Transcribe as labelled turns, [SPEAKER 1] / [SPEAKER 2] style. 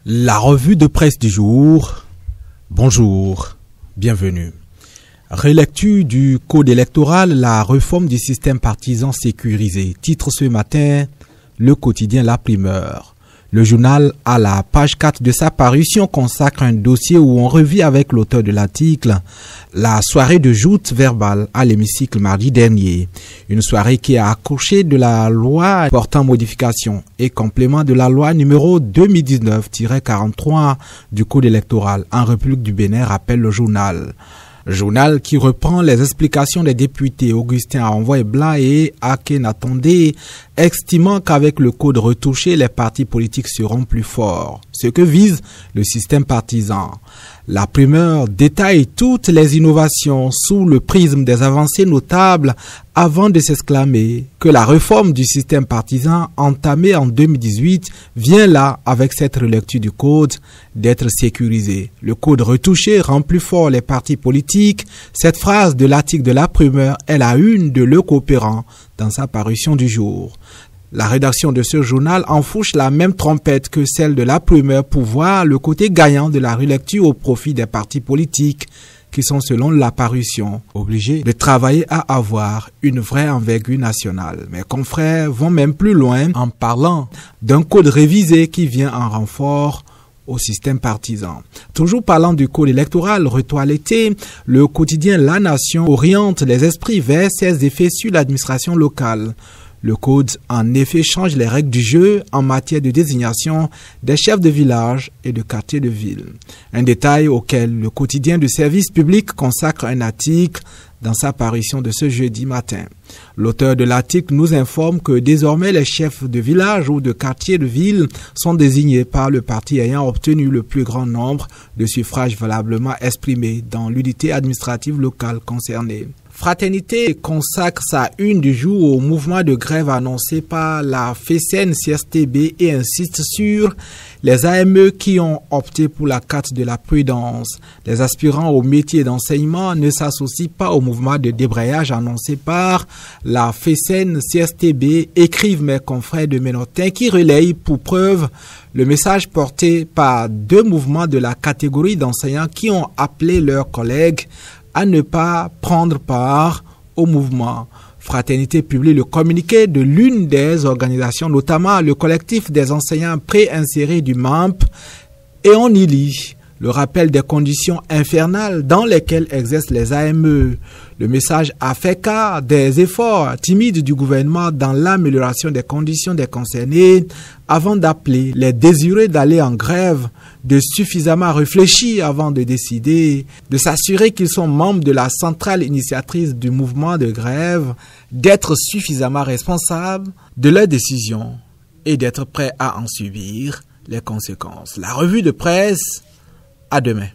[SPEAKER 1] La revue de presse du jour. Bonjour, bienvenue. Relecture du code électoral, la réforme du système partisan sécurisé. Titre ce matin, le quotidien La Primeur. Le journal, à la page 4 de sa parution, consacre un dossier où on revit avec l'auteur de l'article la soirée de joute verbale à l'hémicycle mardi dernier. Une soirée qui a accouché de la loi portant modification et complément de la loi numéro 2019-43 du Code électoral en République du Bénin, rappelle le journal. Journal qui reprend les explications des députés Augustin Envoy-Blanc et Akenatonde, estimant qu'avec le code retouché, les partis politiques seront plus forts, ce que vise le système partisan. La Primeur détaille toutes les innovations sous le prisme des avancées notables avant de s'exclamer que la réforme du système partisan entamée en 2018 vient là, avec cette relecture du code, d'être sécurisée. Le code retouché rend plus fort les partis politiques. Cette phrase de l'article de La Primeur est la une de Le Coopérant dans sa parution du jour. La rédaction de ce journal enfourche la même trompette que celle de La Primeur pour voir le côté gagnant de la relecture au profit des partis politiques qui sont, selon la parution, obligés de travailler à avoir une vraie envergure nationale. Mes confrères vont même plus loin en parlant d'un code révisé qui vient en renfort au système partisan. Toujours parlant du code électoral retoiletté, le quotidien La Nation oriente les esprits vers ses effets sur l'administration locale. Le code, en effet, change les règles du jeu en matière de désignation des chefs de village et de quartier de ville. Un détail auquel le quotidien du service public consacre un article dans sa parution de ce jeudi matin. L'auteur de l'article nous informe que désormais les chefs de village ou de quartier de ville sont désignés par le parti ayant obtenu le plus grand nombre de suffrages valablement exprimés dans l'unité administrative locale concernée. Fraternité consacre sa une du jour au mouvement de grève annoncé par la FECEN-CSTB et insiste sur les AME qui ont opté pour la carte de la prudence. Les aspirants au métier d'enseignement ne s'associent pas au mouvement de débrayage annoncé par la FECEN-CSTB, écrivent mes confrères de Ménotin qui relayent pour preuve le message porté par deux mouvements de la catégorie d'enseignants qui ont appelé leurs collègues à ne pas prendre part au mouvement. Fraternité publie le communiqué de l'une des organisations, notamment le collectif des enseignants préinsérés du MAMP, et on y lit le rappel des conditions infernales dans lesquelles exercent les AME. Le message a fait cas des efforts timides du gouvernement dans l'amélioration des conditions des concernés avant d'appeler les désireux d'aller en grève, de suffisamment réfléchir avant de décider, de s'assurer qu'ils sont membres de la centrale initiatrice du mouvement de grève, d'être suffisamment responsables de leurs décisions et d'être prêts à en subir les conséquences. La revue de presse, à demain.